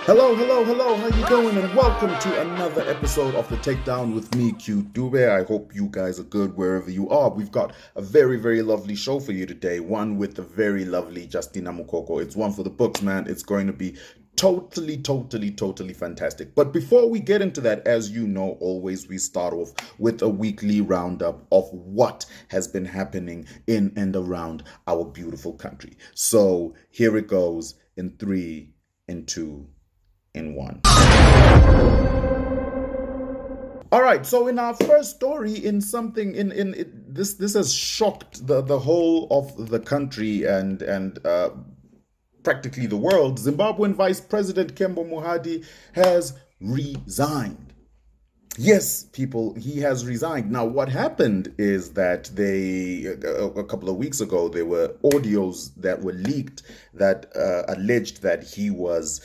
Hello, hello, hello, how you doing? And welcome to another episode of the Takedown with me, Q Dube. I hope you guys are good wherever you are. We've got a very, very lovely show for you today. One with the very lovely Jestina Mukoko. It's one for the books, man. It's going to be totally fantastic. But before we get into that, as you know, always we start off with a weekly roundup of what has been happening in and around our beautiful country. So here it goes in 3, in 2, in 1. All right, so in our first story, in something this has shocked the whole of the country and practically the world. Zimbabwean Vice President Kembo Mohadi has resigned. Yes, people, he has resigned. Now, what happened is that a couple of weeks ago, there were audios that were leaked that alleged that he was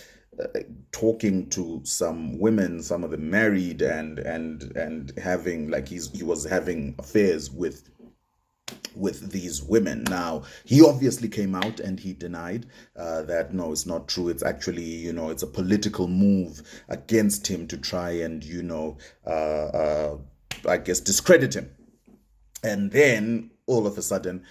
talking to some women, some of them married, and having, like, he was having affairs with these women. Now, he obviously came out and he denied that, no, it's not true. It's actually, it's a political move against him to try and, I guess, discredit him. And then all of a sudden,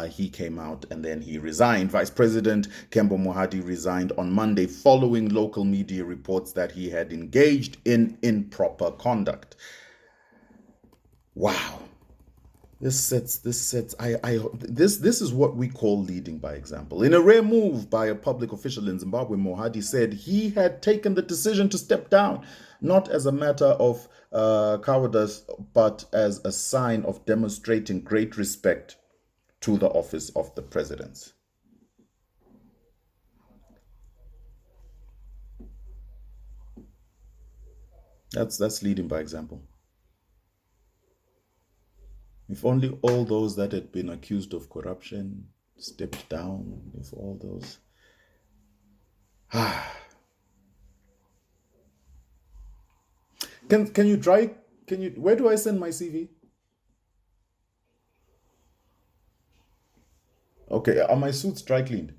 he came out and then he resigned. Vice President Kembo Mohadi resigned on Monday following local media reports that he had engaged in improper conduct. Wow. This is what we call leading by example. In a rare move by a public official in Zimbabwe, Mohadi said he had taken the decision to step down, not as a matter of cowardice, but as a sign of demonstrating great respect to the office of the presidency. That's leading by example. If only all those that had been accused of corruption stepped down, if all those... Where do I send my CV? Okay, are my suits dry cleaned?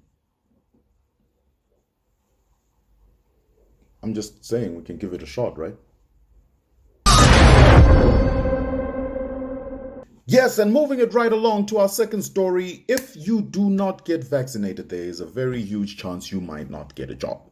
I'm just saying we can give it a shot, right? Yes, and moving it right along to our second story, if you do not get vaccinated, there is a very huge chance you might not get a job.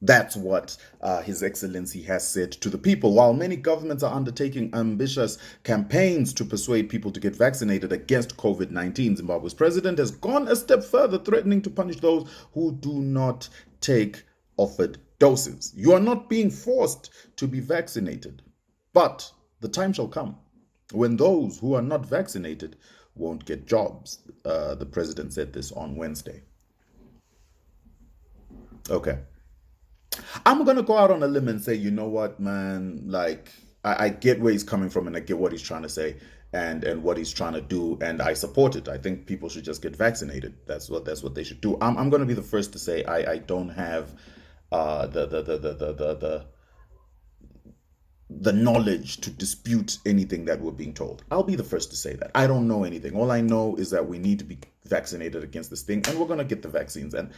That's what His Excellency has said to the people. While many governments are undertaking ambitious campaigns to persuade people to get vaccinated against COVID-19, Zimbabwe's president has gone a step further, threatening to punish those who do not take offered doses. You are not being forced to be vaccinated, but the time shall come when those who are not vaccinated won't get jobs. The president said this on Wednesday. Okay. I'm going to go out on a limb and say, you know what, man, like, I get where he's coming from and I get what he's trying to say and what he's trying to do, and I support it. I think people should just get vaccinated. That's what they should do. I'm going to be the first to say I don't have the knowledge to dispute anything that we're being told. I'll be the first to say that. I don't know anything. All I know is that we need to be vaccinated against this thing, and we're going to get the vaccines. And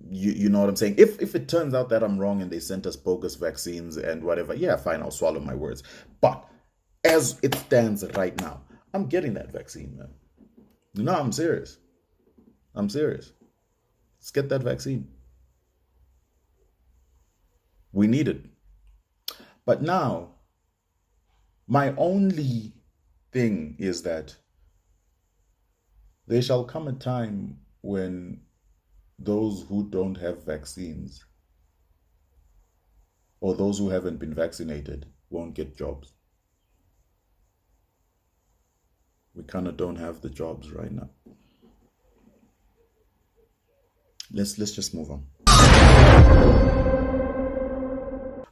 you know what I'm saying? If it turns out that I'm wrong and they sent us bogus vaccines and whatever, yeah, fine, I'll swallow my words. But as it stands right now, I'm getting that vaccine, man. No, I'm serious. I'm serious. Let's get that vaccine. We need it. But now, my only thing is that there shall come a time when those who don't have vaccines or those who haven't been vaccinated won't get jobs. We kind of don't have the jobs right now. Let's just move on.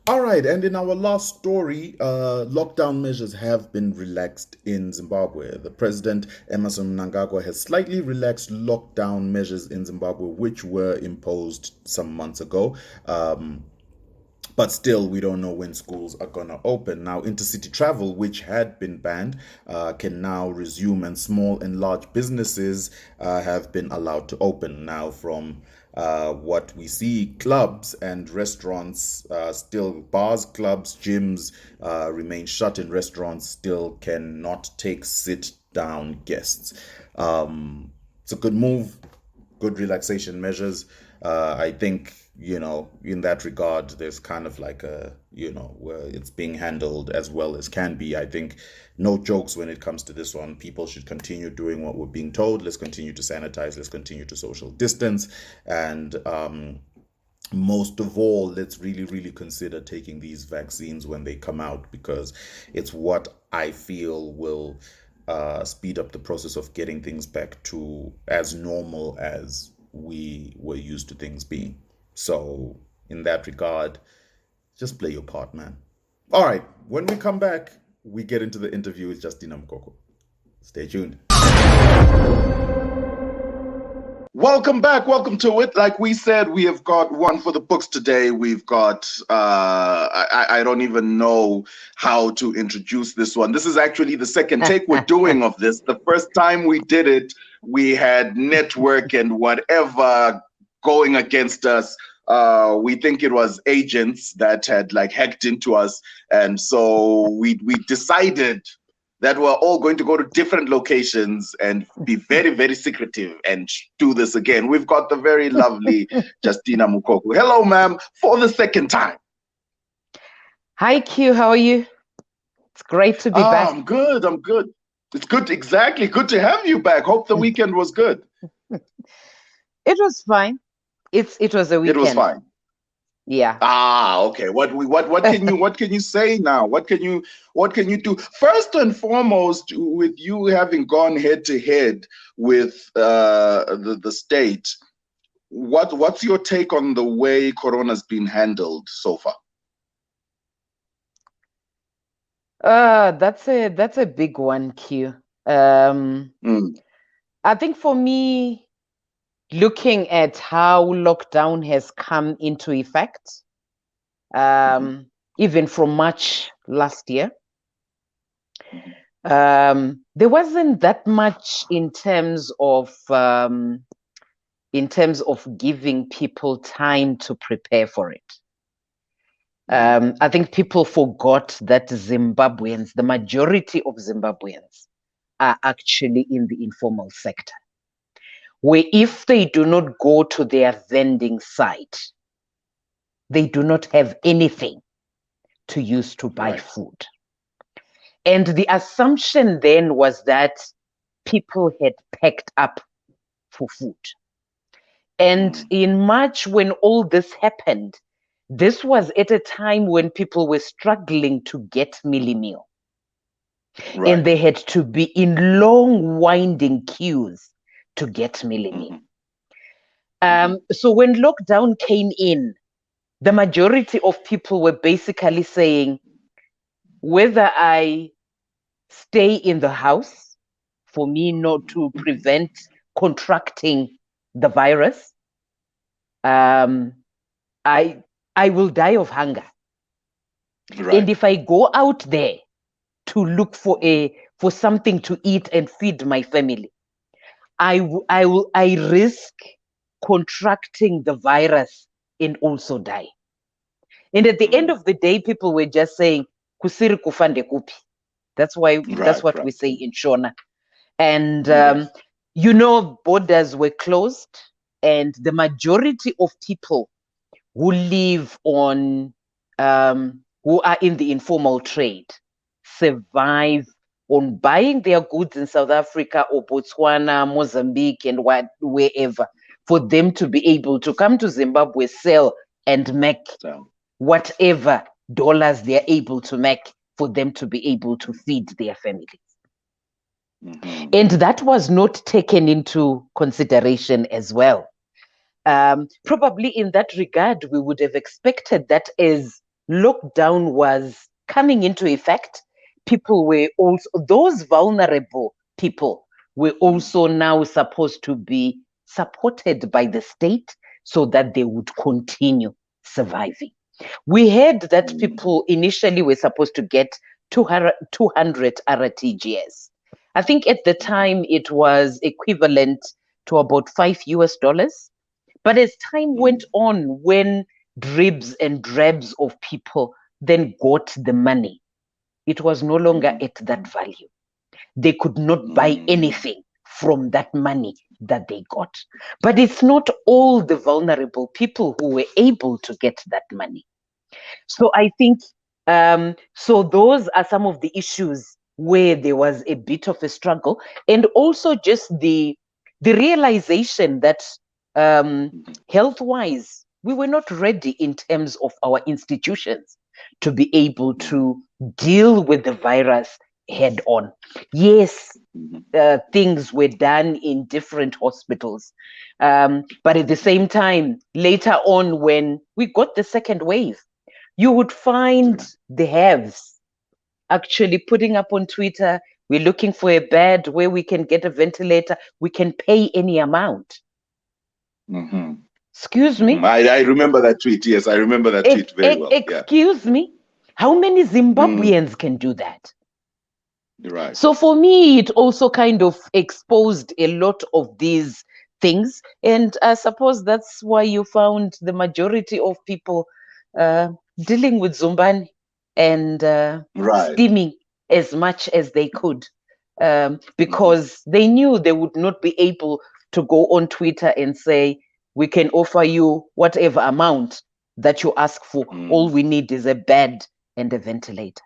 All right, and in our last story, lockdown measures have been relaxed in Zimbabwe. The president, Emmerson Mnangagwa, has slightly relaxed lockdown measures in Zimbabwe, which were imposed some months ago. But still, we don't know when schools are going to open. Now, intercity travel, which had been banned, can now resume, and small and large businesses have been allowed to open. Now, from what we see, clubs and restaurants still, bars, clubs, gyms remain shut, and restaurants still cannot take sit down guests. It's a good move, good relaxation measures. I think, in that regard, there's kind of like where it's being handled as well as can be. I think no jokes when it comes to this one. People should continue doing what we're being told. Let's continue to sanitize. Let's continue to social distance. And most of all, let's really, really consider taking these vaccines when they come out, because it's what I feel will speed up the process of getting things back to as normal as we were used to things being. So in that regard, just play your part, man. All right, when we come back, we get into the interview with Jestina Mukoko. Stay tuned. Welcome back. Welcome to it. Like we said, we have got one for the books today. We've got, I don't even know how to introduce this one. This is actually the second take we're doing of this. The first time we did it, we had network and whatever going against us. We think it was agents that had like hacked into us. And so we decided that we're all going to go to different locations and be very, very secretive and do this again. We've got the very lovely Jestina Mukoko. Hello, ma'am, for the second time. Hi, Q. How are you? It's great to be back. I'm good. It's good. Exactly. Good to have you back. Hope the weekend was good. It was fine. It was a weekend. It was fine. Yeah. Okay. What can you say now? What can you do? First and foremost, with you having gone head to head with the state, what's your take on the way Corona's been handled so far? That's a big one, Q. I think for me, looking at how lockdown has come into effect, even from March last year, there wasn't that much in terms of giving people time to prepare for it. I think people forgot that Zimbabweans, the majority of Zimbabweans, are actually in the informal sector, where if they do not go to their vending site, they do not have anything to use to buy food. And the assumption then was that people had packed up for food. And in March, when all this happened, this was at a time when people were struggling to get mealie meal. And they had to be in long, winding queues to get mealie meal. So when lockdown came in, the majority of people were basically saying, whether I stay in the house for me not to prevent contracting the virus, I will die of hunger. And if I go out there to look for something to eat and feed my family, I risk contracting the virus and also die. And at the end of the day, people were just saying, "Kusiri kufande kupi." That's what we say in Shona. And borders were closed, and the majority of people who live on who are in the informal trade survive on buying their goods in South Africa or Botswana, Mozambique, and wherever, for them to be able to come to Zimbabwe, sell, and make whatever dollars they're able to make for them to be able to feed their families. And that was not taken into consideration as well. Probably in that regard, we would have expected that as lockdown was coming into effect, people were also, those vulnerable people were also now supposed to be supported by the state so that they would continue surviving. We heard that people initially were supposed to get 200 RTGS. I think at the time it was equivalent to about $5. But as time went on, when dribs and drabs of people then got the money, it was no longer at that value. They could not buy anything from that money that they got. But it's not all the vulnerable people who were able to get that money. So I think, so those are some of the issues where there was a bit of a struggle, and also just the realization that health-wise, we were not ready in terms of our institutions to be able to deal with the virus head on. Yes, things were done in different hospitals. But at the same time, later on, when we got the second wave, you would find the haves actually putting up on Twitter, we're looking for a bed where we can get a ventilator. We can pay any amount. Excuse me? I remember that tweet. Yes, I remember that tweet very well. Excuse me? How many Zimbabweans can do that? Right. So for me, it also kind of exposed a lot of these things. And I suppose that's why you found the majority of people dealing with Zumbani and steaming as much as they could, because they knew they would not be able to go on Twitter and say, we can offer you whatever amount that you ask for. All we need is a bed and a ventilator.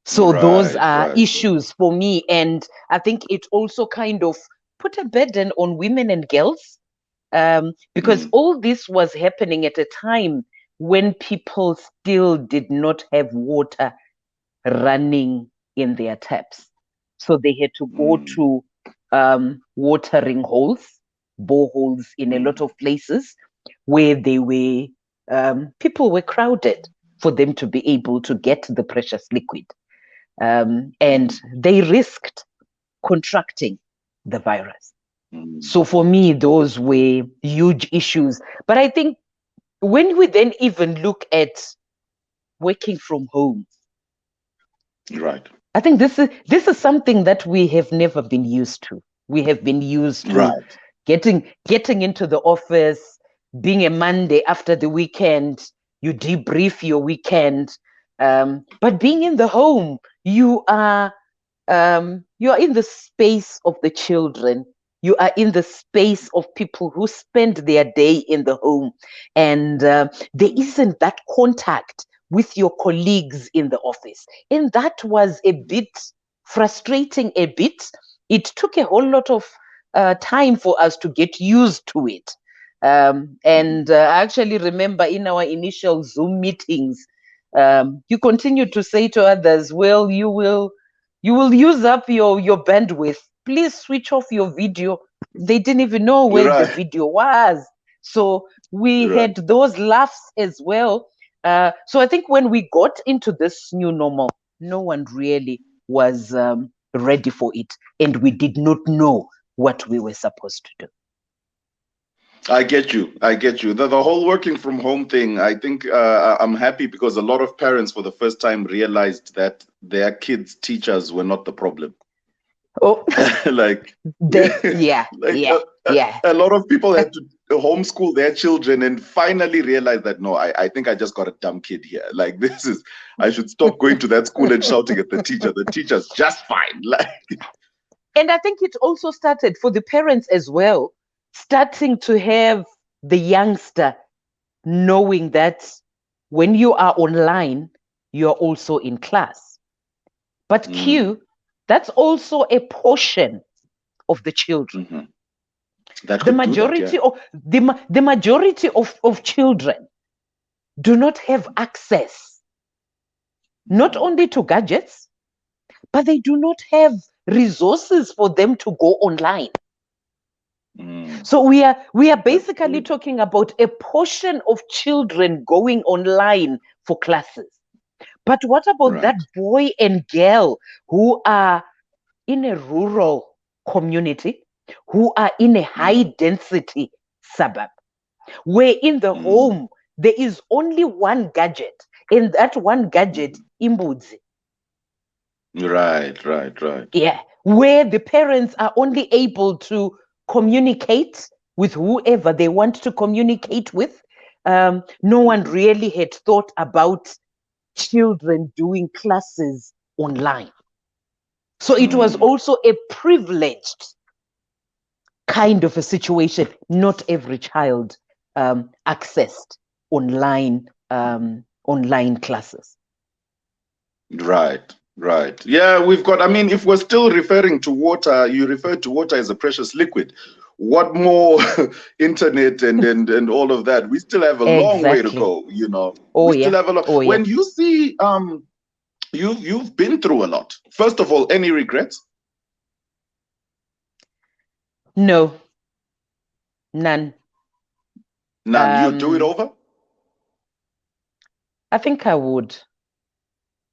So those are issues for me. And I think it also kind of put a burden on women and girls, because all this was happening at a time when people still did not have water running in their taps. So they had to go to watering holes, boreholes in a lot of places where they were, people were crowded for them to be able to get the precious liquid. And they risked contracting the virus. So for me, those were huge issues. But I think when we then even look at working from home, I think this is something that we have never been used to. We have been used to getting into the office, being a Monday after the weekend, you debrief your weekend. But being in the home, you are in the space of the children. You are in the space of people who spend their day in the home, and there isn't that contact with your colleagues in the office. And that was a bit frustrating, a bit. It took a whole lot of time for us to get used to it. And I actually remember in our initial Zoom meetings, you continue to say to others, well, you will use up your bandwidth. Please switch off your video. They didn't even know where the video was. So we had those laughs as well. So I think when we got into this new normal, no one really was ready for it. And we did not know what we were supposed to do. I get you. The whole working from home thing, I think I'm happy because a lot of parents for the first time realized that their kids' teachers were not the problem. Oh, A lot of people had to homeschool their children and finally realize that, no, I think I just got a dumb kid here. Like, I should stop going to that school and shouting at the teacher. The teacher's just fine. And I think it also started for the parents as well, starting to have the youngster knowing that when you are online, you're also in class. But Q, that's also a portion of the children. The majority the majority of children do not have access not only to gadgets, but they do not have resources for them to go online. So we are basically talking about a portion of children going online for classes. But what about that boy and girl who are in a rural community, who are in a high density suburb, where in the home there is only one gadget, and that one gadget, imbudzi. Right. Yeah, where the parents are only able to communicate with whoever they want to communicate with. No one really had thought about children doing classes online. So it was also a privileged kind of a situation. Not every child accessed online classes. Right. Yeah, we've got, I mean, if we're still referring to water, you refer to water as a precious liquid. What more internet and all of that? We still have a long way to go, you know. Oh, we still have a lot. Oh, yeah. When you see you've been through a lot. First of all, any regrets? No. None. None. You do it over? I think I would.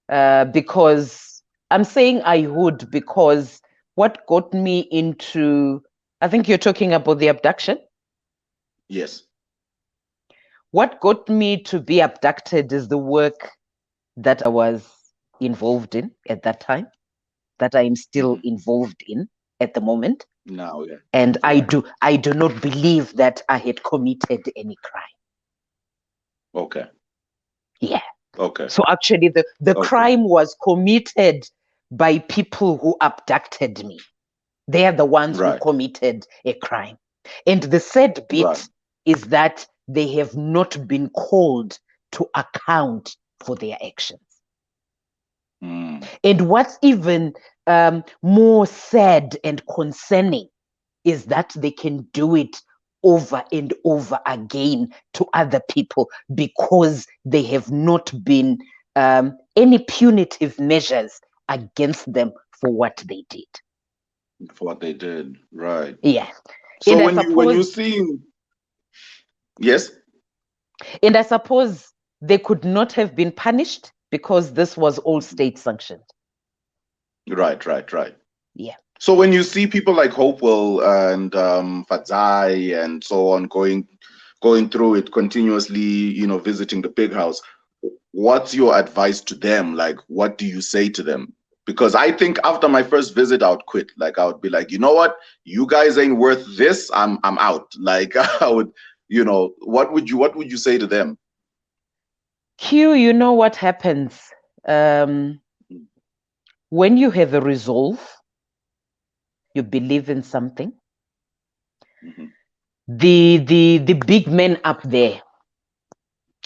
Because I'm saying I would because what got me into, I think you're talking about the abduction? Yes. What got me to be abducted is the work that I was involved in at that time, that I am still involved in at the moment. Now, yeah. And I do not believe that I had committed any crime. Okay. Yeah. Okay. So actually the crime was committed by people who abducted me. They are the ones who committed a crime. And the sad bit is that they have not been called to account for their actions. And what's even more sad and concerning is that they can do it over and over again to other people because they have not been any punitive measures against them for what they did. For what they did, right? Yeah. So when you see, yes. And I suppose they could not have been punished because this was all state sanctioned. Right. Yeah. So when you see people like Hopewell and Fadzai and so on going through it continuously, you know, visiting the big house, what's your advice to them? Like, what do you say to them? Because I think after my first visit, I would quit. Like, I would be like, you know what, you guys ain't worth this. I'm out. Like, I would, you know, what would you say to them? Q, you know what happens when you have a resolve, you believe in something. The big men up there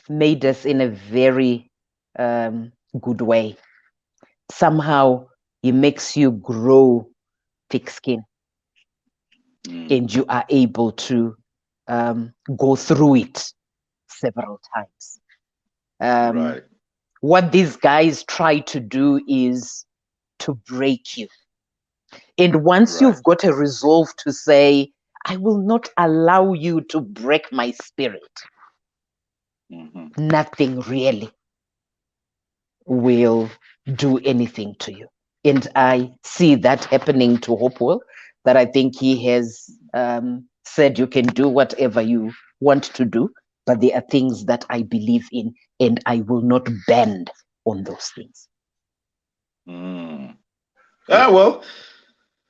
made us in a very good way. Somehow it makes you grow thick skin, and you are able to go through it several times. What these guys try to do is to break you. And once you've got a resolve to say, I will not allow you to break my spirit, nothing really will do anything to you. And I see that happening to Hopewell, that I think he has said you can do whatever you want to do, but there are things that I believe in and I will not bend on those things. Well,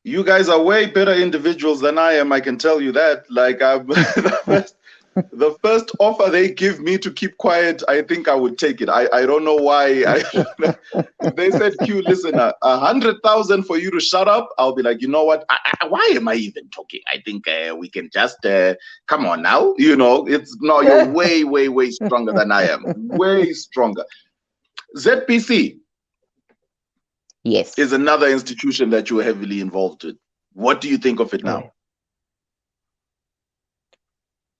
you guys are way better individuals than I am. I can tell you that. Like, I'm the first offer they give me to keep quiet, I think I would take it. I don't know why. If they said, Q, listen, 100,000 for you to shut up, I'll be like, you know what? Why am I even talking? I think we can just come on now. You know, you're way stronger than I am. Way stronger. ZPC. Yes. Is another institution that you're heavily involved with. What do you think of it now?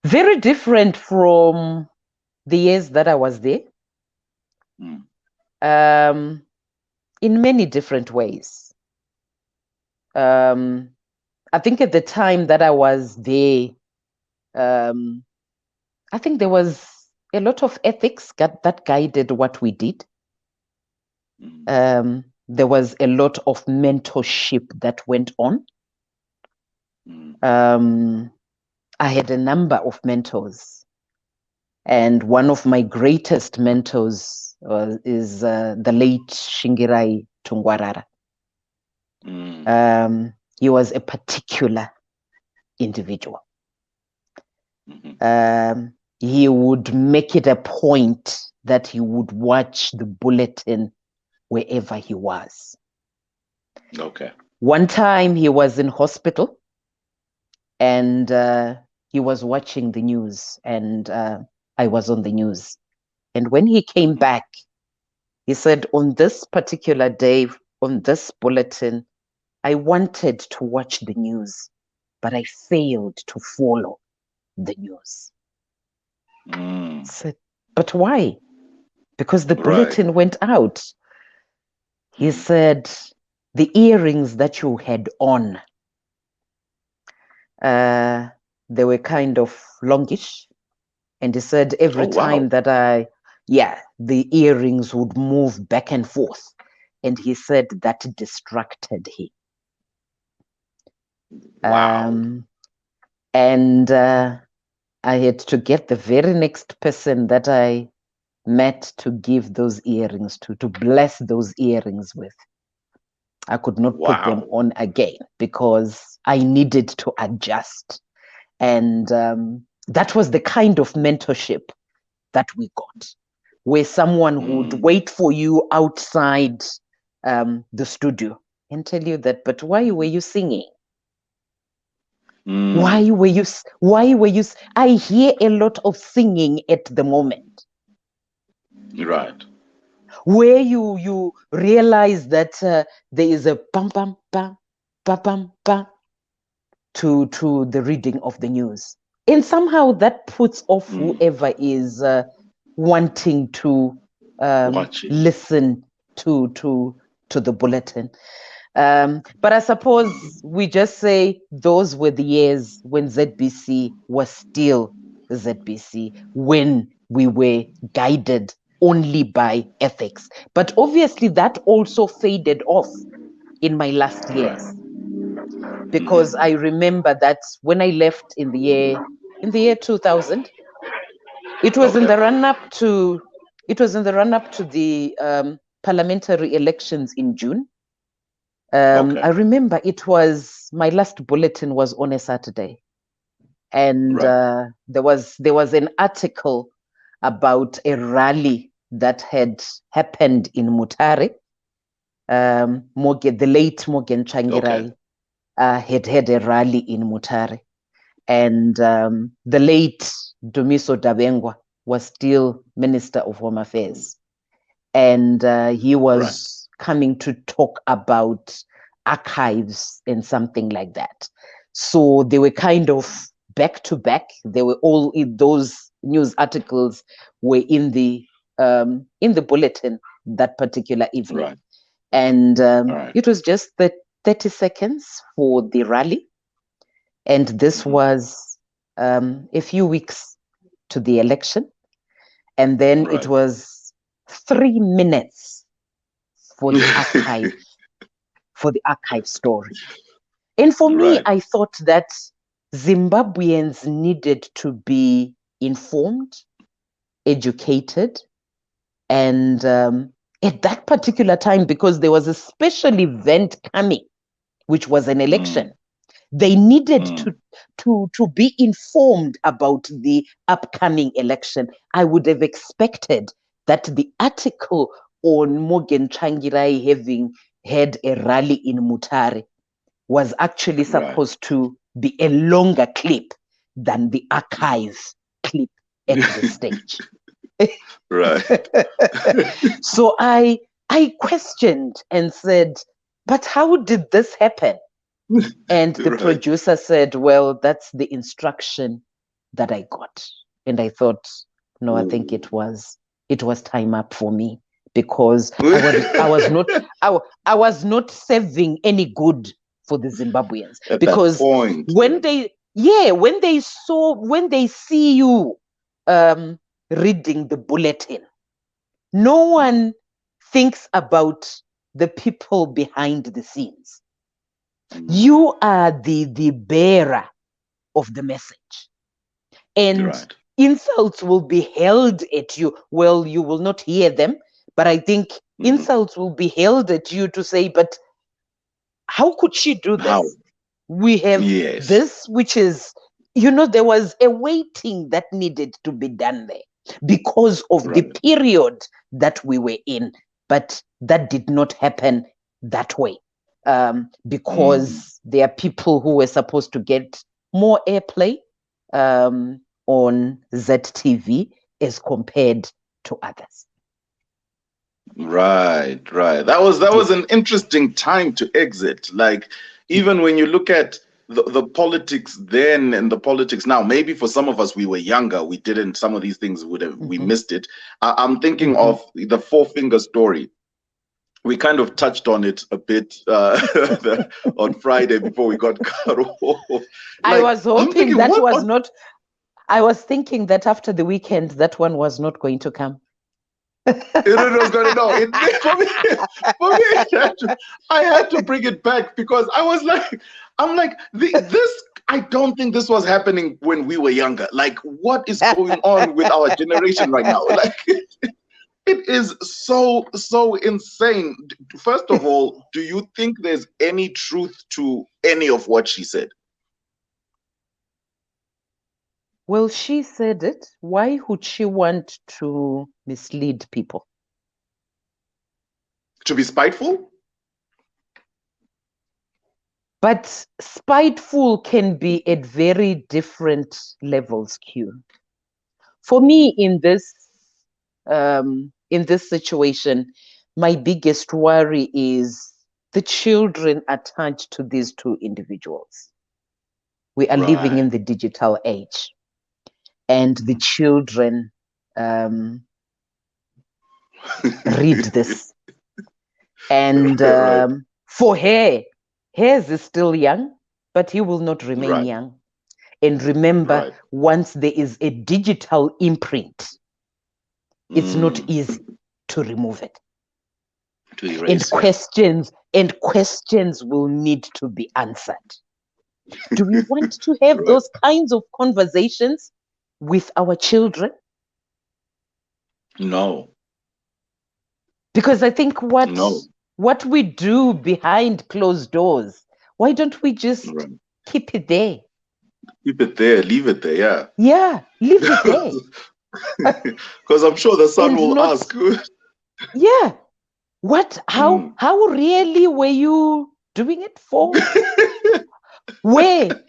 Very different from the years that I was there. In many different ways. I think at the time that I was there, I think there was a lot of ethics that guided what we did. There was a lot of mentorship that went on. I had a number of mentors And one of my greatest mentors is the late Shingirai Tungwarara. He was a particular individual. He would make it a point that he would watch the bulletin wherever he was. Okay. One time he was in hospital and he was watching the news, and I was on the news. And when he came back, he said, on this particular day, on this bulletin, I wanted to watch the news, but I failed to follow the news. I said, but why? Because the bulletin went out. He said, the earrings that you had on, they were kind of longish. And he said every time that the earrings would move back and forth. And he said that distracted him. And I had to get the very next person that I met to give those earrings to bless those earrings with. I could not put them on again because I needed to adjust. And that was the kind of mentorship that we got, where someone would wait for you outside the studio and tell you that, but why were you singing? Why were you, I hear a lot of singing at the moment. Right. Where you realize that there is a pam pam pam pam pam pam to the reading of the news, and somehow that puts off whoever is wanting to listen to the bulletin. But I suppose we just say those were the years when ZBC was still ZBC, when we were guided only by ethics. But obviously that also faded off in my last years. Because I remember that when I left in the year 2000, it was in the run-up to the parliamentary elections in June. I remember it was, my last bulletin was on a Saturday, and there was an article about a rally that had happened in Mutare. The late Morgan Changirai had a rally in Mutare, and the late Dumiso Dabengwa was still Minister of Home Affairs, and he was coming to talk about archives and something like that. So they were kind of back to back. They were all in those news articles were in the bulletin that particular evening. And it was just the 30 seconds for the rally. And this was a few weeks to the election. And then it was 3 minutes for the archive, for the archive story. And for me, I thought that Zimbabweans needed to be informed, educated, and at that particular time, because there was a special event coming, which was an election, they needed to be informed about the upcoming election. I would have expected that the article on Morgan Changirai having had a rally in Mutare was actually supposed to be a longer clip than the archive clip at the stage. So I questioned and said, but how did this happen? And the producer said, well, that's the instruction that I got. And I thought, no, I think it was time up for me, because I was not serving any good for the Zimbabweans. At because that point, when they see you reading the bulletin, no one thinks about the people behind the scenes. You are the bearer of the message. And insults will be held at you. Well, you will not hear them, but I think insults will be held at you to say, but how could she do this? How? We have Yes. this, which is, there was a waiting that needed to be done there because of the Right. period that we were in. But that did not happen that way, because there are people who were supposed to get more airplay on ZTV as compared to others. Right. That was an interesting time to exit. Like, even when you look at the politics then and the politics now, maybe for some of us, we were younger, we didn't, some of these things we missed it. I'm thinking of the Four Finger story. We kind of touched on it a bit on Friday before we got cut off. I was hoping I was thinking that after the weekend, that one was not going to come. It was going to know. For me, I had to bring it back because this. I don't think this was happening when we were younger. Like, what is going on with our generation right now? Like, it is so insane. First of all, do you think there's any truth to any of what she said? Well, she said it. Why would she want to mislead people? To be spiteful? But spiteful can be at very different levels, Q. For me, in this situation, my biggest worry is the children attached to these two individuals. We are living in the digital age, and the children read this. And for hers is still young, but he will not remain young. And remember, once there is a digital imprint, it's not easy to remove it. To erase, and questions will need to be answered. Do we want to have those kinds of conversations with our children? No. Because I think what we do behind closed doors, why don't we just keep it there? Keep it there, leave it there, yeah. Yeah, leave it there. Because I'm sure the son will ask. Yeah. How really were you doing it for? Where?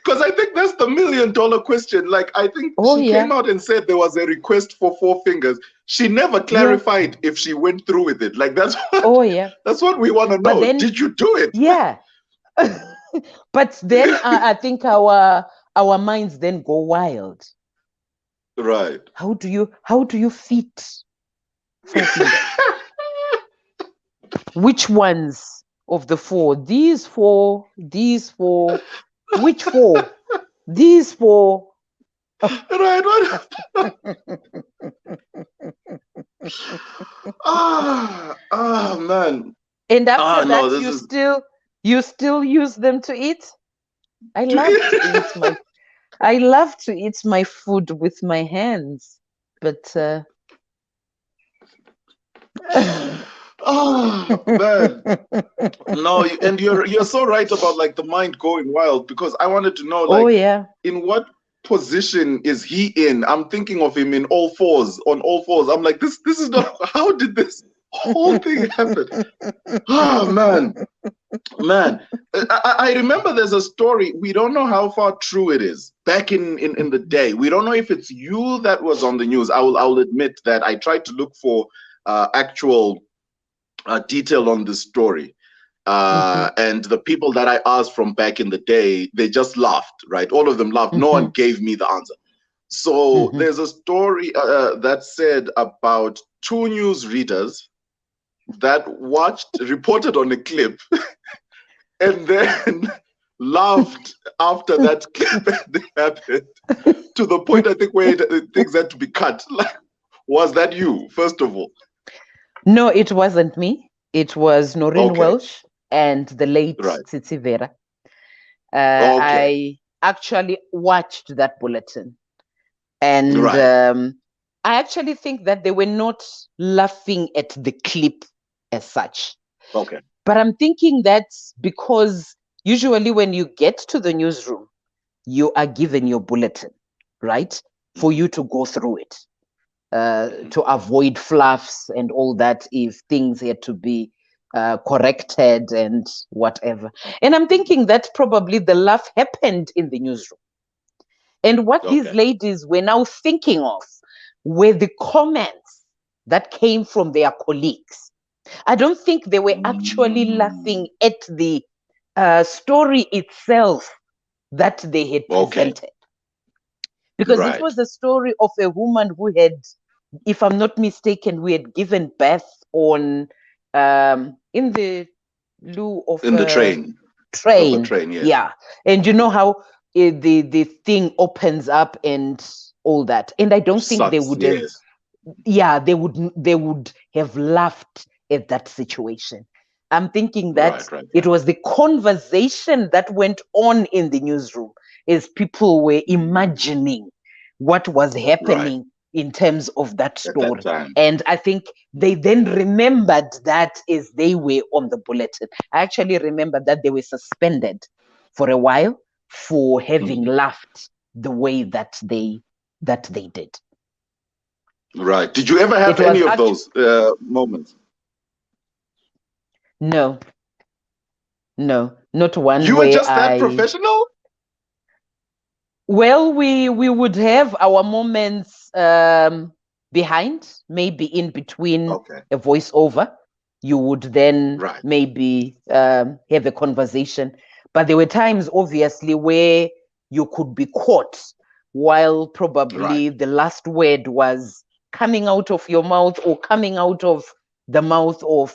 Because I think that's the $1 million question. Like, I think she came out and said there was a request for Four Fingers. She never clarified if she went through with it. Like, that's what, that's what we want to know. Then, did you do it? Yeah. But then I think our minds then go wild. Right. How do you fit Four Fingers? Which ones of the four? These four, which four? These four. Right. Oh man. And after that, you still use them to eat? I love to eat my food with my hands, but oh man, no, and you're so right about like the mind going wild, because I wanted to know, like, in what position is he in? I'm thinking of him in on all fours. I'm like, this is not, how did this whole thing happen? Oh man. I remember there's a story, we don't know how far true it is, back in the day. We don't know if it's you that was on the news. I'll admit that I tried to look for actual detail on this story, and the people that I asked from back in the day, they just laughed, right? All of them laughed. No one gave me the answer. So there's a story that said about 2 news readers that reported on a clip and then laughed after that clip happened, to the point I think where things had to be cut. Like, Was that you, first of all? No, it wasn't me. It was Noreen Okay. Welsh and the late Right. Tsitsi Vera. Okay. I actually watched that bulletin, and Right. I actually think that they were not laughing at the clip as such. Okay. But I'm thinking that because usually when you get to the newsroom, you are given your bulletin, right? For you to go through it, to avoid fluffs and all that if things had to be corrected and whatever. And I'm thinking that probably the laugh happened in the newsroom. And what these Okay. ladies were now thinking of were the comments that came from their colleagues. I don't think they were actually laughing at the story itself that they had Okay. presented. Because this Right. was a story of a woman who had, if I'm not mistaken, we had given birth on in the loo of In the a train. Of a train. train, yes. Yeah. And you know how the thing opens up and all that. And I don't think they Sucks, would have, yes. yeah, they would have laughed at that situation. I'm thinking that Right. it was the conversation that went on in the newsroom as people were imagining what was happening in terms of that At that story. time. And I think they then remembered that as they were on the bulletin. I actually remember that they were suspended for a while for having laughed the way that they did. Right. Did you ever have It was any of those moments? No, not one You were where just that professional? Well, we would have our moments behind, maybe in between Okay. a voiceover. You would then Right. maybe have a conversation. But there were times, obviously, where you could be caught while probably the last word was coming out of your mouth or coming out of the mouth of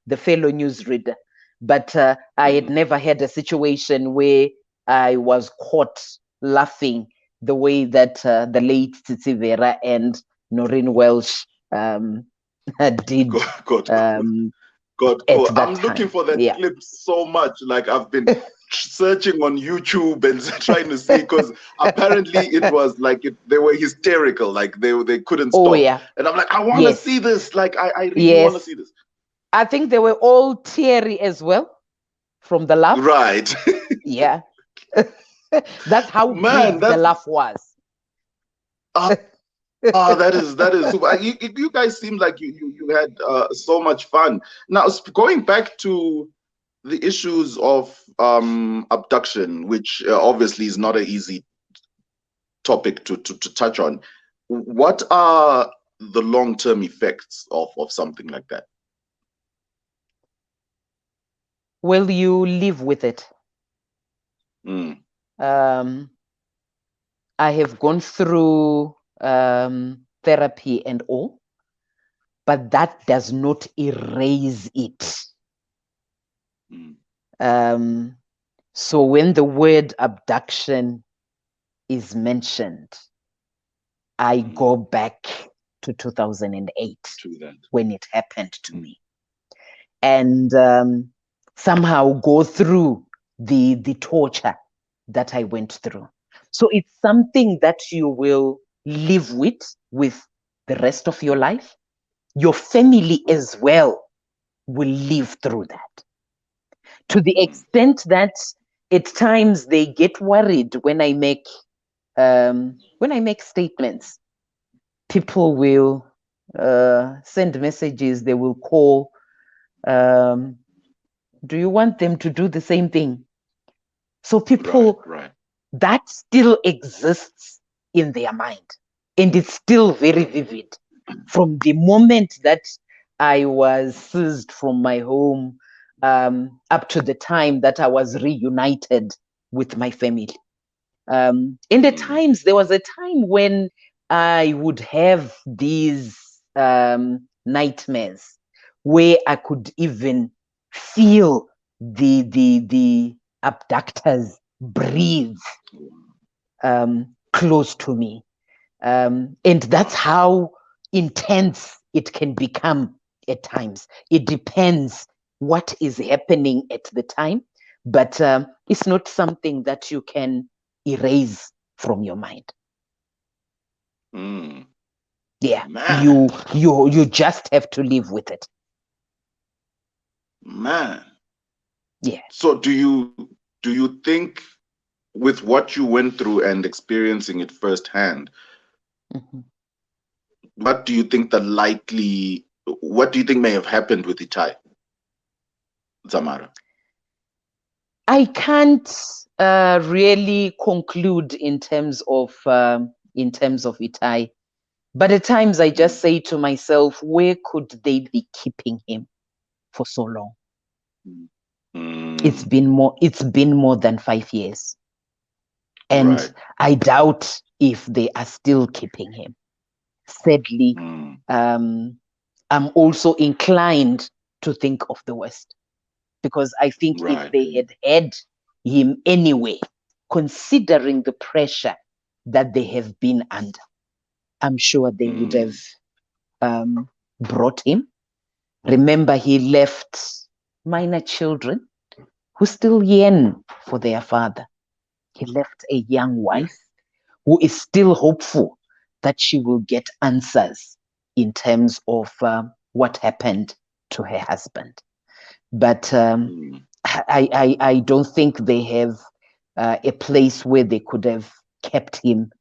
the fellow newsreader. But I had never had a situation where I was caught laughing the way that the late Tsitsi Vera and Noreen Welsh did. Good. At that I'm time. looking for that Yeah. clip so much. Like I've been searching on YouTube and trying to see, because apparently it was like they were hysterical. Like they couldn't stop. Oh yeah. And I'm like, I want to Yes. see this. Like I really want to Yes. see this. I think they were all teary as well from the laugh. Right. Yeah. That's how Man, big the laugh was. that is super. You guys seem like you had so much fun. Now, going back to the issues of abduction, which obviously is not an easy topic to touch on. What are the long-term effects of something like that? Well, you live with it. I have gone through therapy and all, but that does not erase it. So when the word abduction is mentioned, I go back to 2008 when it happened to me, and somehow go through the torture that I went through. So it's something that you will live with the rest of your life. Your family as well will live through that. To the extent that at times they get worried when I make statements. People will send messages, they will call. Do you want them to do the same thing? So people, that still exists in their mind. And it's still very vivid. From the moment that I was seized from my home up to the time that I was reunited with my family. And at times, there was a time when I would have these nightmares where I could even feel the abductors breathe close to me. And that's how intense it can become at times. It depends what is happening at the time, but it's not something that you can erase from your mind. Mm. Yeah, Man. you just have to live with it. Man. Yeah. So do you think, with what you went through and experiencing it firsthand, Mm-hmm. what do you think may have happened with Itai Dzamara? I can't really conclude in terms of Itai, but at times I just say to myself, where could they be keeping him for so long? Mm. It's been more than 5 years, and Right. I doubt if they are still keeping him. Sadly, I'm also inclined to think of the worst, because I think if Right. they had him anyway, considering the pressure that they have been under, I'm sure they would have brought him. Remember, he left minor children who still yearn for their father. He left a young wife who is still hopeful that she will get answers in terms of what happened to her husband. But I don't think they have a place where they could have kept him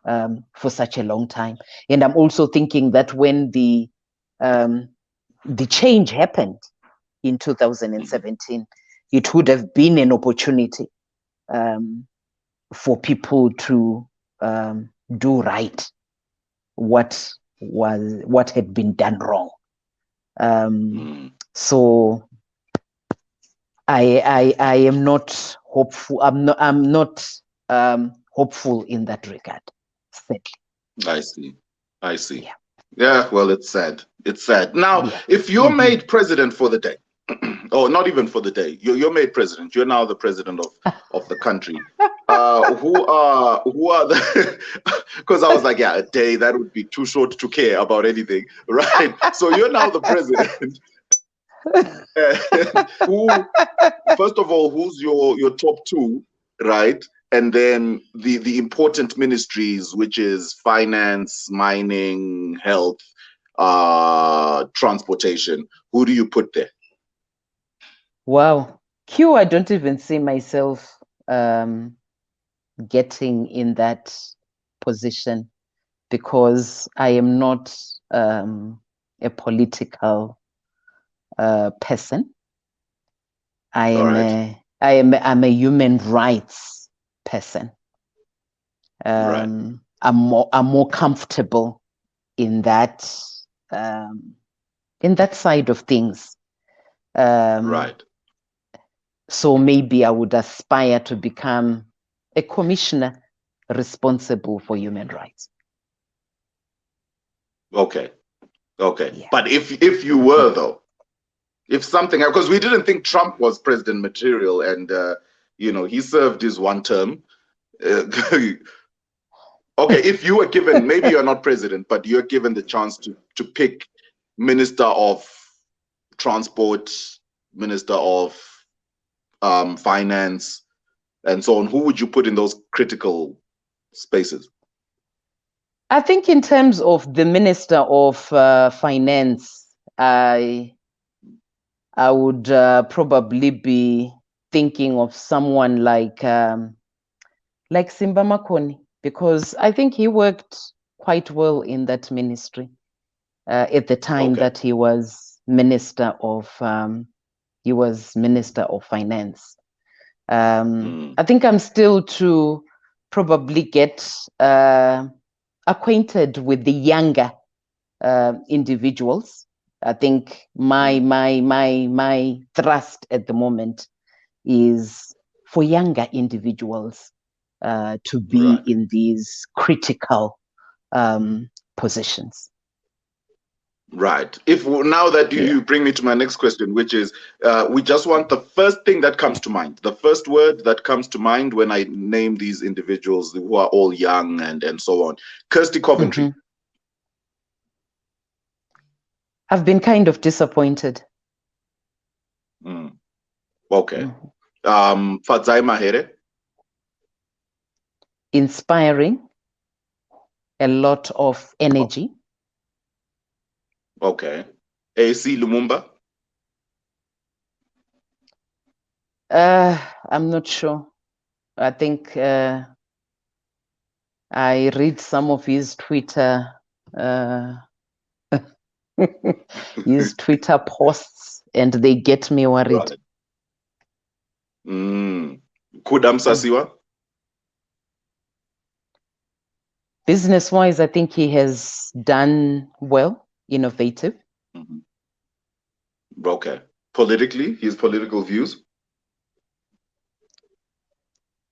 for such a long time. And I'm also thinking that when the change happened in 2017, it would have been an opportunity for people to do right what had been done wrong. So I am not hopeful. I'm not hopeful in that regard. Sadly. I see. Yeah. Well, it's sad. It's sad. Now, if you're made president for the day, or not even for the day, you're made president. You're now the president of the country. Who are the? Because I was like, yeah, a day, that would be too short to care about anything, right? So you're now the president. First of all, who's your top two, right? And then the important ministries, which is finance, mining, health, transportation. Who do you put there? Wow. Q, I don't even see myself getting in that position, because I am not a political person. I'm a human rights person. I'm more comfortable in that side of things. So maybe I would aspire to become a commissioner responsible for human rights. Okay. Yeah. But if you were, though, if something, because we didn't think Trump was president material, and he served his one term. Okay, if you were given, maybe you're not president, but you're given the chance to pick minister of transport, minister of finance, and so on, who would you put in those critical spaces? I think in terms of the minister of finance, I would probably be thinking of someone like Simba Makoni, because I think he worked quite well in that ministry at the time that he was minister of finance. I think I'm still to probably get acquainted with the younger individuals. I think my thrust at the moment is for younger individuals to be in these critical positions. Right. Now that you bring me to my next question, which is, we just want the first thing that comes to mind, the first word that comes to mind when I name these individuals who are all young and so on. Kirsty Coventry. I've been kind of disappointed. Okay. Fadzai Mahere? Inspiring, a lot of energy. Okay. AC Lumumba? I'm not sure. I think I read some of his Twitter his Twitter posts, and they get me worried. Right. Kudam Sasiwa? Business-wise, I think he has done well, innovative. Okay. Politically, his political views?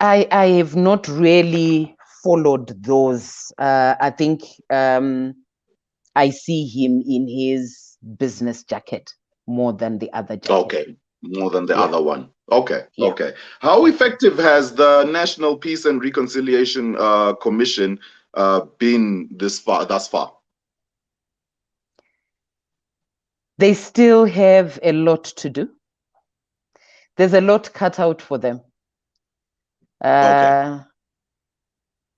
I have not really followed those. I think I see him in his business jacket more than the other jacket. Okay, more than the other one. Okay, Yeah. okay. How effective has the National Peace and Reconciliation Commission been thus far? They still have a lot to do. There's a lot cut out for them.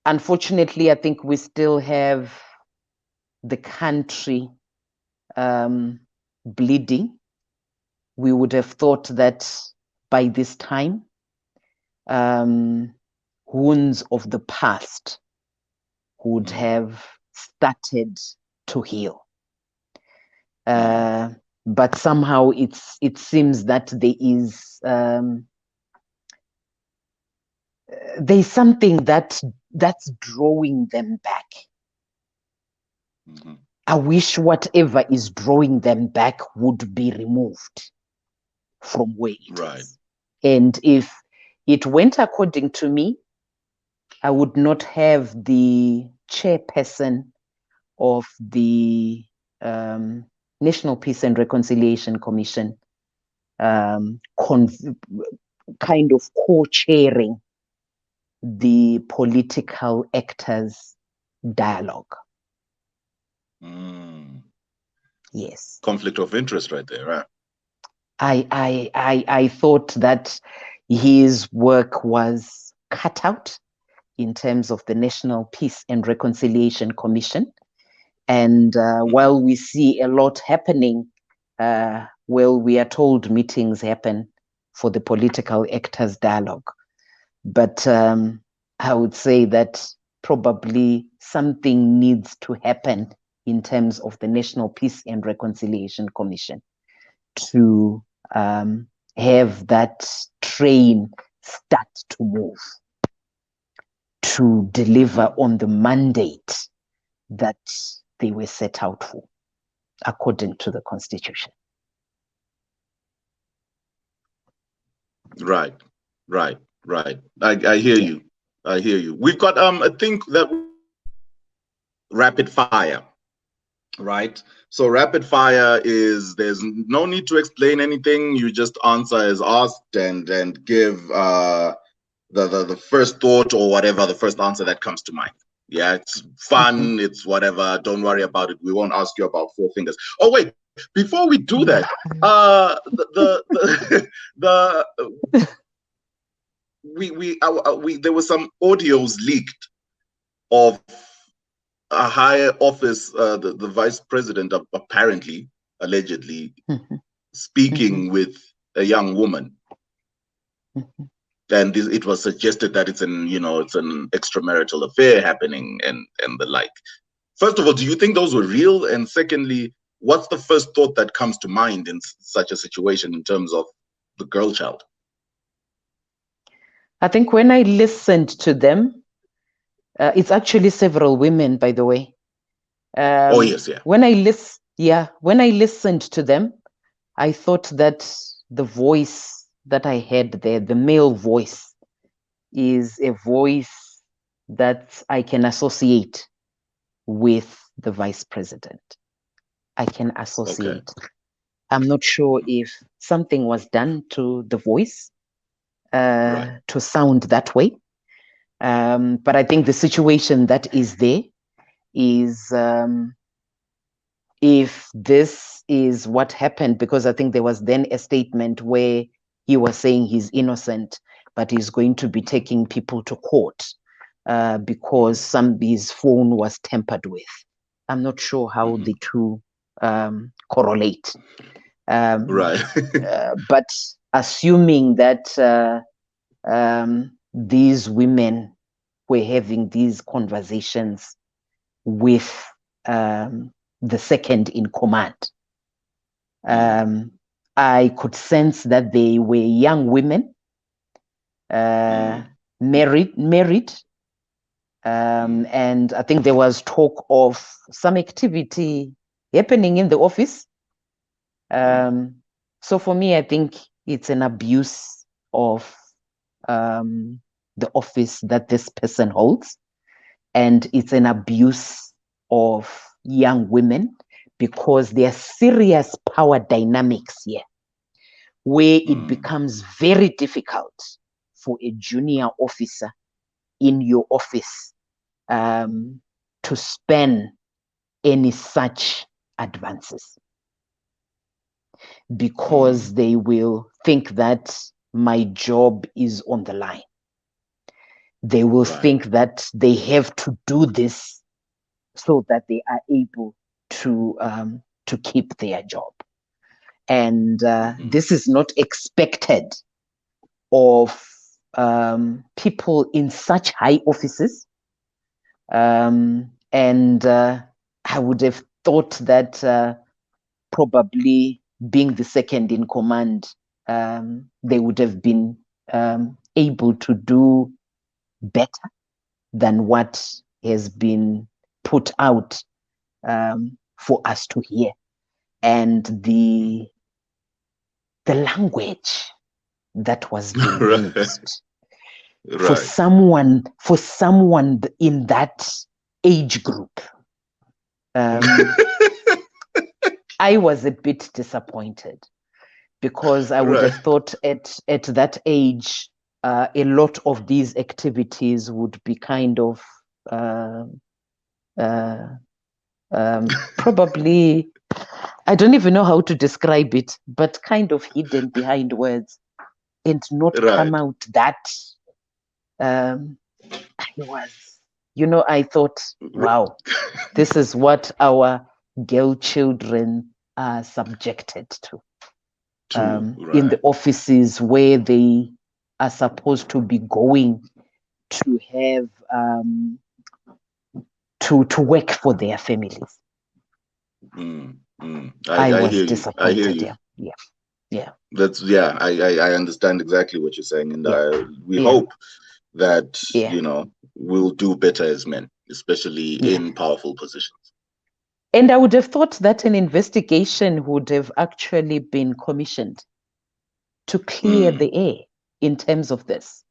Unfortunately, I think we still have the country bleeding. We would have thought that by this time, wounds of the past would have started to heal. But somehow it seems that there's something that's drawing them back. I wish whatever is drawing them back would be removed from where it is. And if it went according to me, I would not have the chairperson of the National Peace and Reconciliation Commission kind of co-chairing the political actors dialogue. Yes. Conflict of interest right there, right? I thought that his work was cut out in terms of the National Peace and Reconciliation Commission. And while we see a lot happening, well, we are told meetings happen for the political actors dialogue. But I would say that probably something needs to happen in terms of the National Peace and Reconciliation Commission to have that train start to move, to deliver on the mandate that they were set out for, according to the Constitution. Right. I hear you. I hear you. We've got I think that rapid fire, right? So rapid fire is there's no need to explain anything. You just answer as asked and give the first thought or whatever, the first answer that comes to mind. Yeah, it's fun, it's whatever. Don't worry about it. We won't ask you about Four Fingers. Oh wait, before we do that, there were some audios leaked of a higher office, the vice president, apparently, allegedly, speaking with a young woman. And it was suggested that it's an extramarital affair happening and the like. First of all, do you think those were real? And secondly, what's the first thought that comes to mind in such a situation in terms of the girl child? I think when I listened to them, it's actually several women, by the way. Oh yes, yeah. When I listened to them, I thought that the voice that I heard there, the male voice, is a voice that I can associate with the vice president. I can associate. Okay. I'm not sure if something was done to the voice to sound that way. But I think the situation that is there is if this is what happened, because I think there was then a statement where he was saying he's innocent, but he's going to be taking people to court because his phone was tampered with. I'm not sure how the two correlate. Right. But assuming that these women were having these conversations with the second in command, I could sense that they were young women, married, and I think there was talk of some activity happening in the office. So for me, I think it's an abuse of the office that this person holds, and it's an abuse of young women, because there are serious power dynamics here where it becomes very difficult for a junior officer in your office to span any such advances, because they will think that my job is on the line. They will think that they have to do this so that they are able to keep their job. And this is not expected of people in such high offices. And I would have thought that probably being the second in command, they would have been able to do better than what has been put out for us to hear. And the language that was being used for someone in that age group, I was a bit disappointed, because I would have thought at that age, a lot of these activities would be kind of probably, I don't even know how to describe it, but kind of hidden behind words and not come out that I thought, wow, this is what our girl children are subjected to. In the offices where they are supposed to be going to have to work for their families. I was disappointed. Yeah. That's I understand exactly what you're saying, and we hope that we'll do better as men, especially in powerful positions. And I would have thought that an investigation would have actually been commissioned to clear the air in terms of this.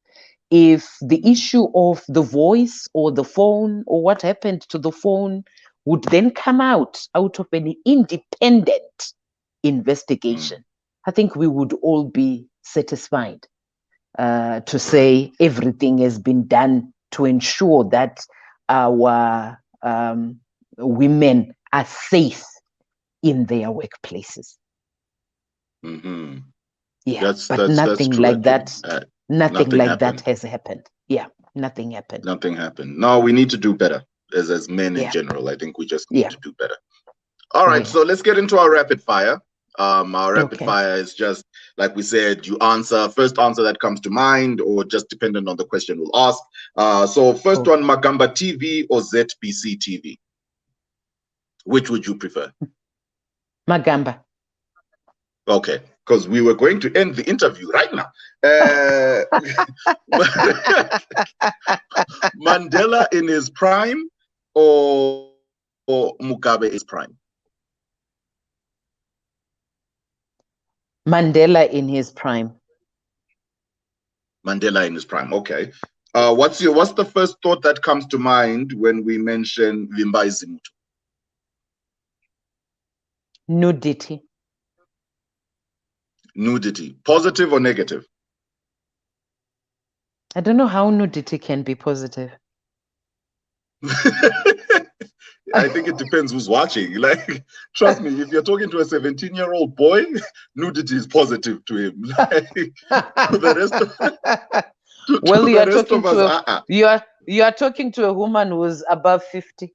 If the issue of the voice or the phone or what happened to the phone would then come out of an independent investigation, I think we would all be satisfied to say everything has been done to ensure that our women are safe in their workplaces. But nothing like that. Nothing like that has happened. Nothing happened. Nothing happened. No, we need to do better as men in general. I think we just need to do better. All right, so let's get into our rapid fire. Our rapid fire is just, like we said, you answer, first answer that comes to mind, or just dependent on the question we'll ask. So first one, Magamba TV or ZBC TV? Which would you prefer? Magamba. Okay, because we were going to end the interview right now. Mandela in his prime or Mugabe is prime? Mandela in his prime. Mandela in his prime. Okay. What's the first thought that comes to mind when we mention Vimbai Zimutu? Nudity. Nudity. Positive or negative? I don't know how nudity can be positive. I think it depends who's watching. Like, trust me, if you're talking to a 17-year-old boy, nudity is positive to him. Like, to the rest of, well, you the are rest talking of to us, a you are talking to a woman who's above 50.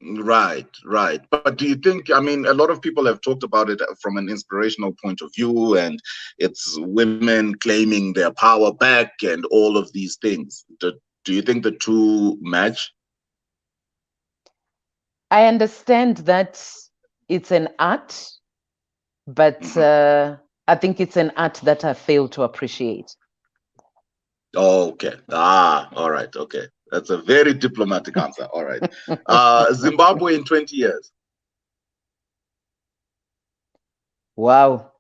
Right, right. But do you think, I mean, a lot of people have talked about it from an inspirational point of view, and it's women claiming their power back and all of these things. Do you think the two match? I understand that it's an art, but I think it's an art that I fail to appreciate. Oh, okay. All right. Okay. That's a very diplomatic answer. All right. Zimbabwe in 20 years. Wow.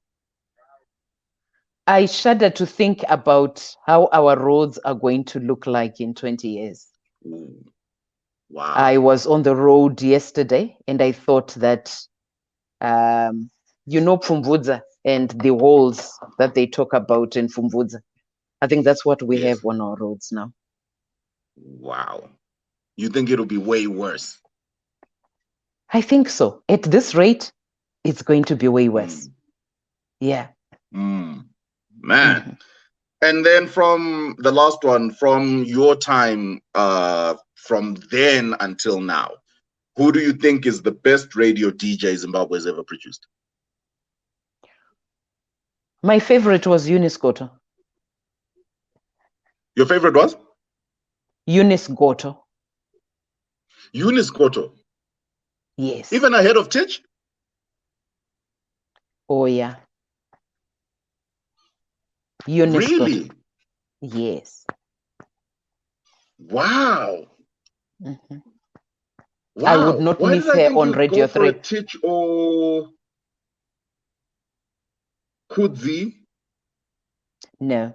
I shudder to think about how our roads are going to look like in 20 years. Ooh. Wow. I was on the road yesterday and I thought that, Pfumvudza and the holes that they talk about in Pfumvudza. I think that's what we have on our roads now. Wow. You think it'll be way worse? I think so. At this rate, it's going to be way worse. Yeah. Man. And then from the last one, from your time, from then until now, who do you think is the best radio DJ Zimbabwe has ever produced? My favorite was Eunice Goto. Your favorite was? Eunice Goto. Eunice Goto? Yes. Even ahead of Titch? Oh, yeah. Eunice really? Goto. Yes. Wow. Mm-hmm. Wow. I would not miss her on Radio 3. Titch or Kudzi? No.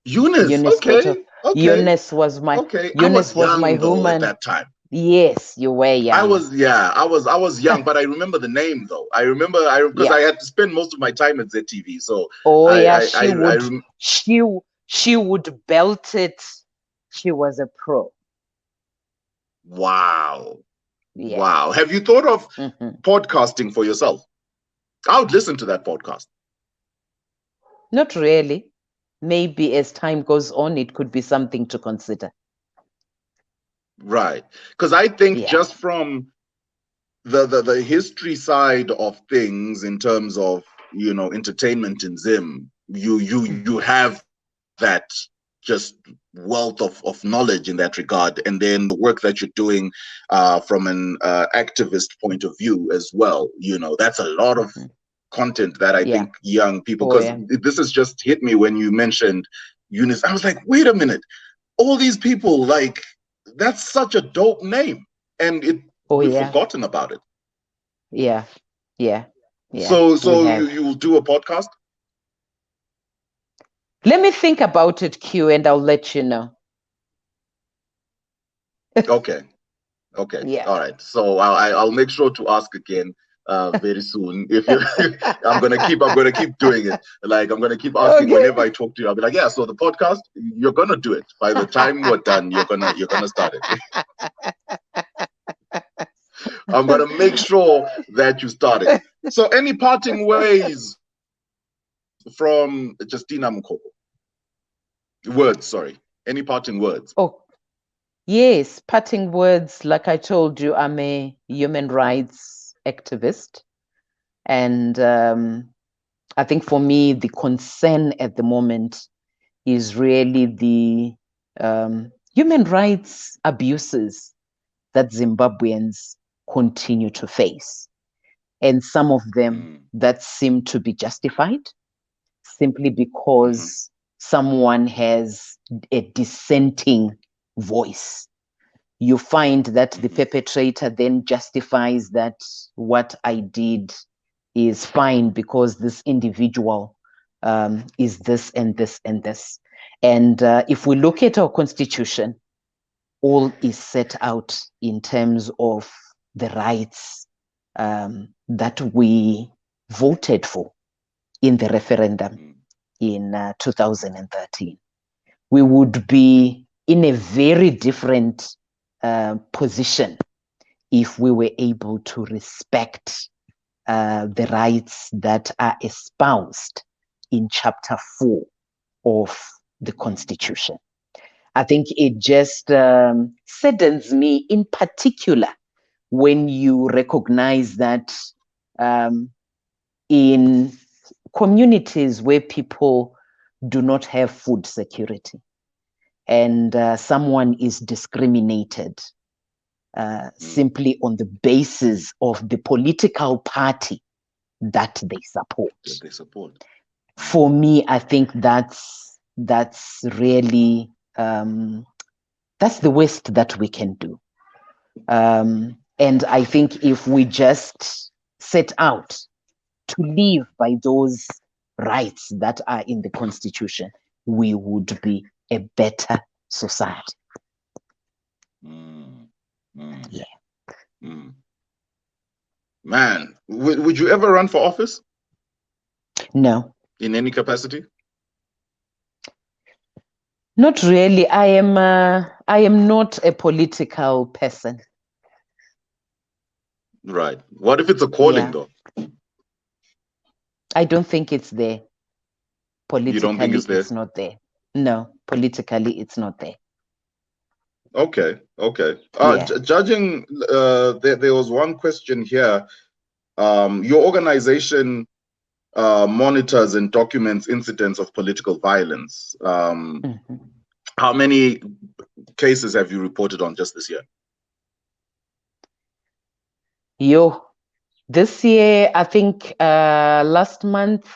Eunice. Okay. Eunice was my Eunice was my woman at that time. Yes, you were young. I was young, but I remember the name though. I remember because I had to spend most of my time at ZTV. So she would belt it. She was a pro. Wow. Yeah. Wow. Have you thought of podcasting for yourself? I would listen to that podcast. Not really. Maybe as time goes on, it could be something to consider. Right. Because I think just from the history side of things in terms of, entertainment in Zim, you have that just wealth of knowledge in that regard. And then the work that you're doing from an activist point of view as well, that's a lot of content that I think young people, because this has just hit me when you mentioned Eunice. I was like, wait a minute, all these people, like, that's such a dope name, and we've forgotten about it. Yeah. So you'll do a podcast? Let me think about it, Q, and I'll let you know. Okay. Yeah. All right. So I'll make sure to ask again very soon. If you, I'm gonna keep doing it. Like, I'm gonna keep asking whenever I talk to you. I'll be like, yeah. So the podcast, you're gonna do it. By the time we're done, you're gonna start it. I'm gonna make sure that you start it. So, any parting ways from Jestina Mukoko? Words, sorry. Any parting words? Oh, yes, parting words. Like I told you, I'm a human rights activist. And I think for me, the concern at the moment is really the human rights abuses that Zimbabweans continue to face. And some of them that seem to be justified simply because someone has a dissenting voice. You find that the perpetrator then justifies that what I did is fine because this individual is this and this and this. And if we look at our constitution, all is set out in terms of the rights that we voted for in the referendum in 2013. We would be in a very different position if we were able to respect the rights that are espoused in Chapter 4 of the Constitution. I think it just saddens me in particular when you recognize that in communities where people do not have food security and someone is discriminated simply on the basis of the political party that they support. For me, I think that's really that's the worst that we can do. And I think if we just set out to live by those rights that are in the Constitution, we would be a better society. Yeah. Man, would you ever run for office? No. In any capacity? Not really. I am not a political person. Right. What if it's a calling, though? I don't think it's there. Politically, you don't think it's not there. No, politically, it's not there. Okay. Yeah. Judging, there was one question here. Your organization monitors and documents incidents of political violence. How many cases have you reported on just this year? This year, I think last month,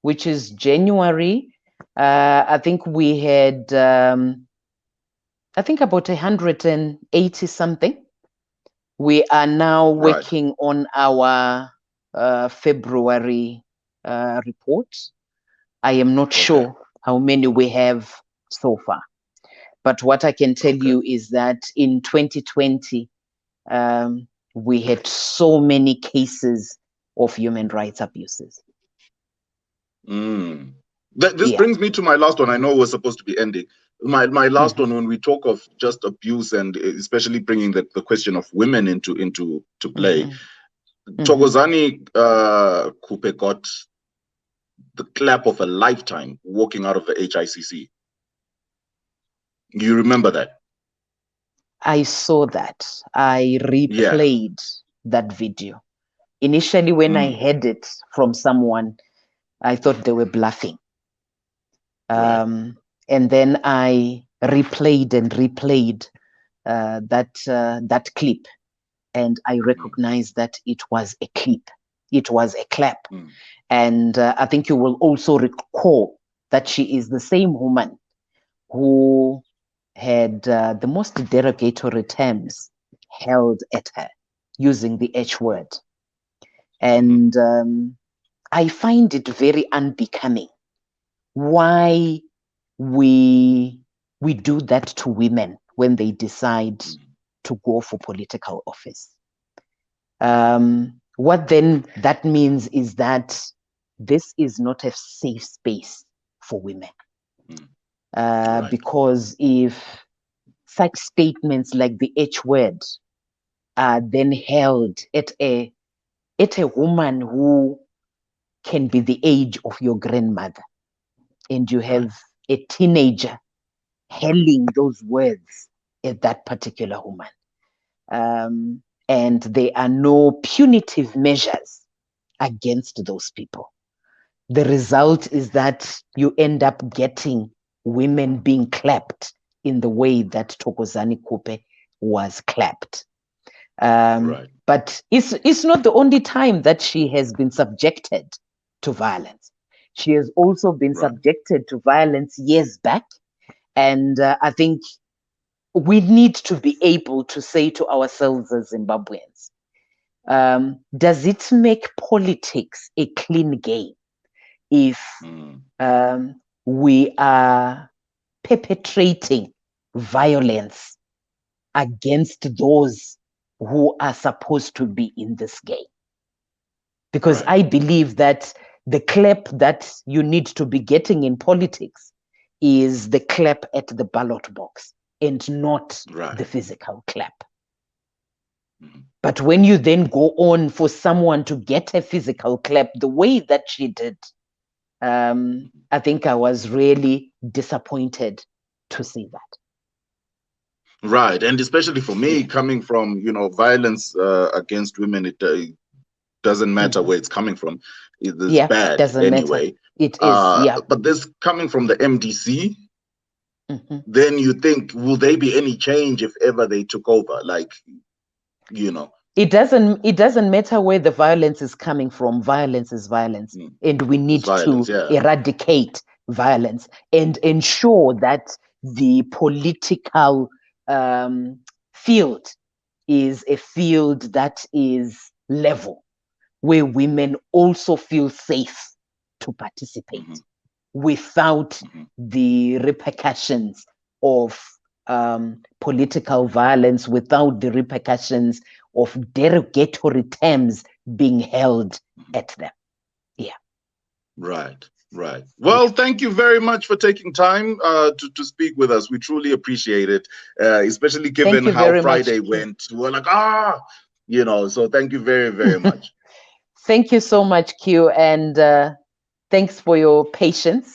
which is January, I think we had, I think about 180 something. We are now working on our February report. I am not sure how many we have so far. But what I can tell you is that in 2020, we had so many cases of human rights abuses. This brings me to my last one. I know we're supposed to be ending. My last one, when we talk of just abuse and especially bringing the question of women into play, Thokozani Kupe got the clap of a lifetime walking out of the HICC. You remember that? I saw that. I replayed that video. Initially, when I heard it from someone, I thought they were bluffing. And then I replayed and replayed that clip, and I recognized that it was a clip. It was a clap. And I think you will also recall that she is the same woman who had the most derogatory terms held at her using the H word. And I find it very unbecoming why we do that to women when they decide to go for political office. What then that means is that this is not a safe space for women. Because if such statements like the H word are then held at a woman who can be the age of your grandmother, and you have a teenager hurling those words at that particular woman, and there are no punitive measures against those people, the result is that you end up getting women being clapped in the way that Thokozani Kupe was clapped. But it's not the only time that she has been subjected to violence. She has also been subjected to violence years back. And I think we need to be able to say to ourselves as Zimbabweans, does it make politics a clean game if we are perpetrating violence against those who are supposed to be in this game? Because I believe that the clap that you need to be getting in politics is the clap at the ballot box. and not Right. the physical clap. Mhm. But when you then go on for someone to get a physical clap the way that she did, I think I was really disappointed to see that. Right, and especially for me, coming from violence against women, it doesn't matter where it's coming from. It's bad doesn't anyway. matter. It is, But this coming from the MDC, mm-hmm. then you think, will there be any change if ever they took over? Like, It doesn't matter where the violence is coming from. Violence is violence, and we need violence, to eradicate violence and ensure that the political field is a field that is level, where women also feel safe to participate without the repercussions of political violence, without the repercussions of derogatory terms being held at them. Yeah. Right. Well, thank you very much for taking time to speak with us. We truly appreciate it, especially given how Friday went. We're like, so thank you very, very much. Thank you so much, Q, and thanks for your patience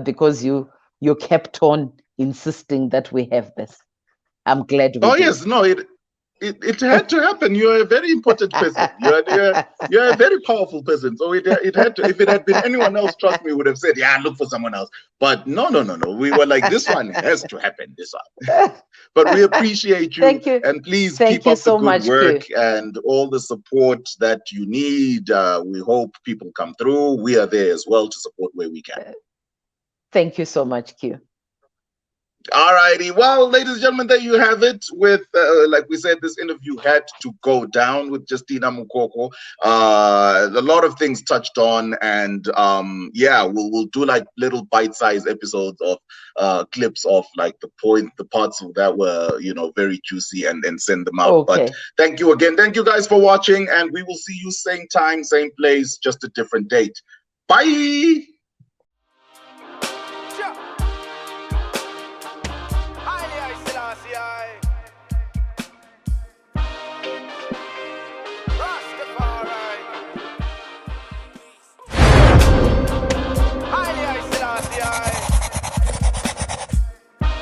because you kept on insisting that we have this. I'm glad we did. Yes, no, it had to happen. You're a very important person. You're a very powerful person. So it had to. If it had been anyone else, trust me, would have said, "Yeah, look for someone else." But no. We were like, this one has to happen. This one. But we appreciate you. Thank you. And please Thank keep you up so the good much, work Q. and all the support that you need. We hope people come through. We are there as well to support where we can. Thank you so much, Q. All righty. Well, ladies and gentlemen, there you have it. With like we said, this interview had to go down with Jestina Mukoko. A lot of things touched on, and we'll do like little bite-sized episodes of clips of like the parts of that were very juicy, and send them out. Okay. But thank you again. Thank you guys for watching, and we will see you same time, same place, just a different date. Bye.